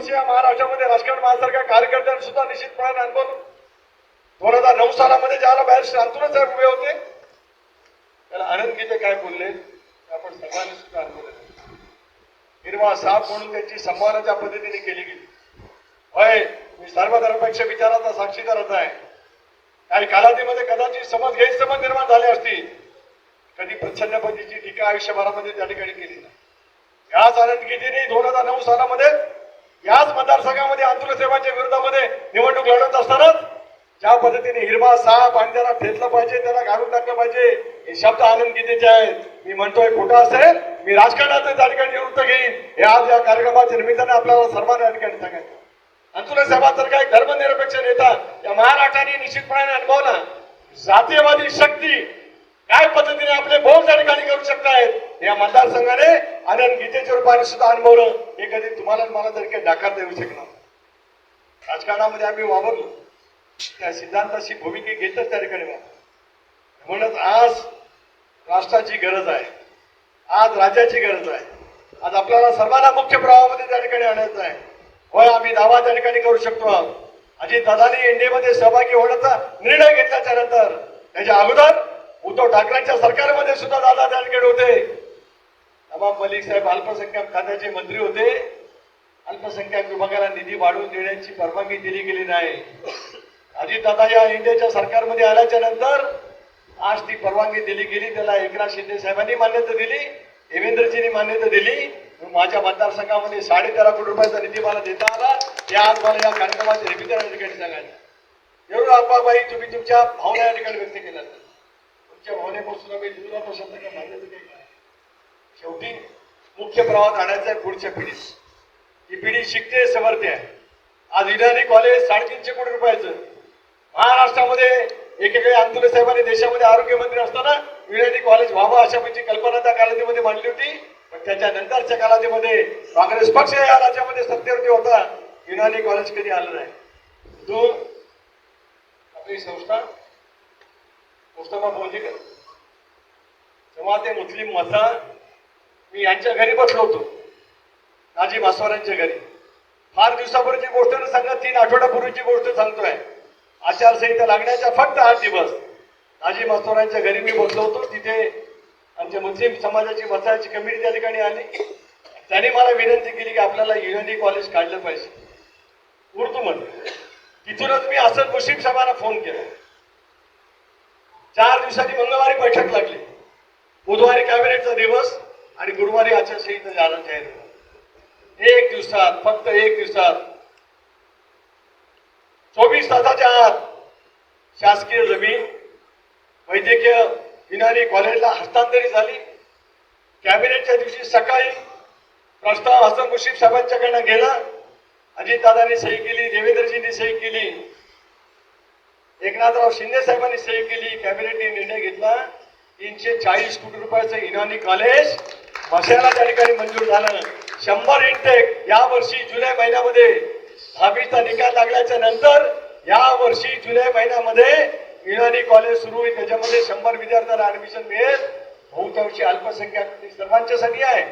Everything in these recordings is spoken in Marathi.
वर्ष या महाराष्ट्रामध्ये राजकारण माझ्यासारख्या कार्यकर्त्यांना सुद्धा निश्चितपणे अनुभव 2009 सालामध्ये ज्याला बाहेर अंतुरच साहेब उभे होते त्याला आनंद गीते काय बोलले आपण सर्वांनी सुद्धा अनुभव हिरवा साप म्हणून त्यांची संभावना पद्धतीने केली गेली. होय, मी सर्वधर्मपेक्ष विचाराचा साक्षीदारच आहे. काही कालावधीमध्ये कदाचित समज गैरसमज निर्माण झाले असतील. कधी प्रचंड पद्धतीची टीका आयुष्यभरामध्ये त्या ठिकाणी केली नाही. याच आनंद गीतेने 2009 सालामध्ये याच मतदारसंघामध्ये आंदोलन सेवांच्या विरोधामध्ये निवडणूक लढवत असतानाच ज्या पद्धतीने हिरवा साप आणि त्याला ठेचलं पाहिजे, त्याला घालून टाकलं पाहिजे, हे शब्द आनंद गीतेचे आहेत. मी म्हणतोय खोटा असेल, मी राजकारणात त्या ठिकाणी निवृत्त घेईन हे आज या कार्यक्रमाच्या निमित्ताने आपल्याला सर्वांना या ठिकाणी सांगायचं. आंदोलन सेवासारखा एक धर्मनिरपेक्ष नेता या महाराष्ट्राने निश्चितपणे अनुभवला. जातीयवादी शक्ती काय पद्धतीने आपले बोल त्या ठिकाणी करू शकतायत या मतदारसंघाने आनंद गीतेच्या रूपाने सुद्धा अनुभवलं. हे कधी तुम्हाला मला तरी काही नाकारता येऊ शकणार. राजकारणामध्ये आम्ही वावरलो, त्या सिद्धांताची भूमिका घेतच त्या ठिकाणी म्हणूनच आज राष्ट्राची गरज आहे, आज राज्याची गरज आहे. आज आपल्याला सर्वांना मुख्य प्रवाहामध्ये त्या ठिकाणी आणायचं आहे. होय, आम्ही दावा त्या ठिकाणी करू शकतो. अजितदादांनी एनडीएमध्ये सहभागी होण्याचा निर्णय घेतल्याच्या नंतर त्याच्या अगोदर उद्धव ठाकरेंच्या सरकारमध्ये सुद्धा दादा त्या ठिकाणी होते. नवाब मलिक साहेब अल्पसंख्याक खात्याचे मंत्री होते. अल्पसंख्याक विभागाला निधी वाढवून देण्याची परवानगी दिली गेली नाही. अजितदादा या इंडियाच्या सरकारमध्ये आल्याच्या नंतर आज ती परवानगी दिली गेली. त्याला एकनाथ शिंदे साहेबांनी मान्यता दिली, देवेंद्रजींनी मान्यता दिली. माझ्या मतदारसंघामध्ये 13.5 कोटी रुपयाचा निधी मला देता आला. हे आज मला या कार्यक्रमाच्या निमित्ताने ठिकाणी सांगायचं. एवढं अप्पाबाई तुम्ही तुमच्या भावना या ठिकाणी व्यक्त केल्या. तुमच्या भावनेपासून आम्ही दूरापासून मान्यता केली. शेवटी मुख्य प्रवाहात आणायचं आहे पुढच्या पिढीस. ही पिढी शिकते, समर्थते आहे. आज विधानी कॉलेज 350 कोटी रुपयाचं महाराष्ट्रामध्ये एकेकाळी आंदोलन साहेबांनी देशामध्ये आरोग्यमंत्री असताना विधानी कॉलेज व्हावं अशा पैकी कल्पना त्या कालावधीमध्ये मांडली होती. पण त्याच्या नंतरच्या कालावधीमध्ये काँग्रेस पक्ष या राज्यामध्ये सत्तेवरती होता. युनानी कॉलेज कधी आलं नाही. तो आपली संस्था मुस्तफा बोलजीकर जेव्हा ते मुस्लिम मसा मी यांच्या घरी बसलो होतो, नाजी मासवारांच्या घरी. फार दिवसापूर्वीची गोष्ट न सांगत 3 आठवड्यापूर्वीची गोष्ट सांगतोय. आचारसंहिता लागण्याच्या फक्त 8 दिवस नाजी मासवारांच्या घरी मी बसलो होतो. तिथे आमच्या मुस्लिम समाजाची बसायची कमिटी त्या ठिकाणी आली. त्यांनी मला विनंती केली की आपल्याला युनानी कॉलेज काढलं पाहिजे उर्दूमध्ये. तिथूनच मी असद मुश्रीफ साहेबांना फोन केला. 4 दिवसांनी मंगळवारी बैठक लागली, बुधवारी कॅबिनेटचा दिवस आणि गुरुवारी आचारसंहिता जाहीर झाली. 1 दिवसात, फक्त 1 दिवसात 24 तासाच्या आत शासकीय जमीन वैद्यकीय युनानी कॉलेजला हस्तांतरित झाली. कॅबिनेटच्या दिवशी सकाळी प्रस्ताव हसन मुश्रीफ साहेबांच्याकडनं गेला. अजितदादांनी सही केली, देवेंद्रजींनी सही केली, एकनाथराव शिंदे साहेबांनी सही केली. कॅबिनेटने निर्णय घेतला 340 कोटी रुपयाचं युनानी कॉलेज मशाला त्या ठिकाणी मंजूर झालं. 100 इंटेक या वर्षी जुलै महिन्यामध्ये 10वीचा निकाल लागल्याच्या नंतर या वर्षी जुलै महिन्यामध्ये युनानी कॉलेज सुरू होईल. त्याच्यामध्ये 100 विद्यार्थ्यांना ऍडमिशन मिळेल. बहुतांशी अल्पसंख्याक सर्वांच्यासाठी आहे.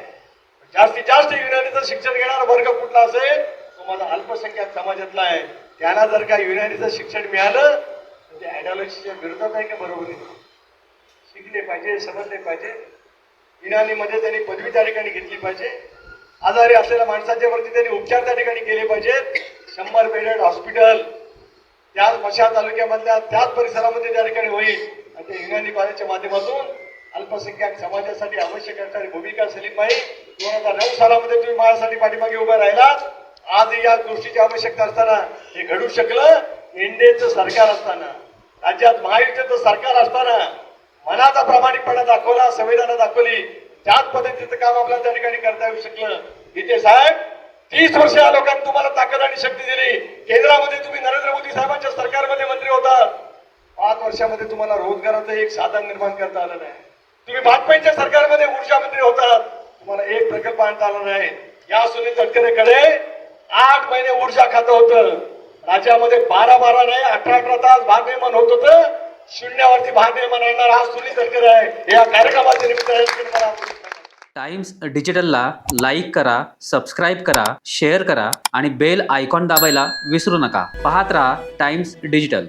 जास्तीत जास्त युनानीचं शिक्षण घेणारा वर्ग कुठला असेल तो माझा अल्पसंख्याक समाजातला आहे. त्यांना जर का युनानीचं शिक्षण मिळालं तर ते आयडिओलॉजीच्या विरोधात आहे का बरोबर आहे? शिकले पाहिजे, समजले पाहिजे. युनानीमध्ये त्यांनी पदवी त्या ठिकाणी घेतली पाहिजे. आजारी असलेल्या माणसाच्या वरती त्यांनी उपचार त्या ठिकाणी केले पाहिजेत. 100 बेडेड हॉस्पिटल त्याच मशा तालुक्यामधल्या त्याच परिसरामध्ये त्या ठिकाणी होईल. आणि त्या युनानी कॉलेजच्या माध्यमातून अल्पसंख्याक समाजासाठी आवश्यक असणारी भूमिका सलीमबाई 2009 सालामध्ये तुम्ही माझ्यासाठी पाठीमागे उभा राहिलात. आज या गोष्टीची आवश्यकता असताना हे घडू शकलं. एनडीएचं सरकार असताना, राज्यात महायुतीचं सरकार असताना मनाचा प्रामाणिकपणा दाखवला, संवेदना दाखवली. त्याच पद्धतीचं काम आपल्याला त्या ठिकाणी करता येऊ शकलं. इथे साहेब 30 वर्ष या लोकांनी तुम्हाला ताकद आणि शक्ती दिली. केंद्रामध्ये तुम्ही नरेंद्र मोदी साहेबांच्या सरकारमध्ये मंत्री होता. 5 वर्षामध्ये तुम्हाला रोजगाराचं एक साधन निर्माण करता आलं नाही. तुम्ही वाजपेयीच्या सरकारमध्ये ऊर्जा मंत्री होतात, तुम्हाला एक प्रकल्प आणता आला नाही. या सुनील तटकरेकडे 8 महिने ऊर्जा खातं होतं. राज्यामध्ये 12 नाही 18 तास भार निर्माण होत होतं. शून्यावरती भार निर्माण आणणार हा सुनील तटकरे आहे. या कार्यक्रमाच्या निमित्ताने टाइम्स डिजिटलला लाईक करा, सबस्क्राईब करा, शेअर करा आणि बेल आयकॉन दाबायला विसरू नका. पाहत रहा टाइम्स डिजिटल.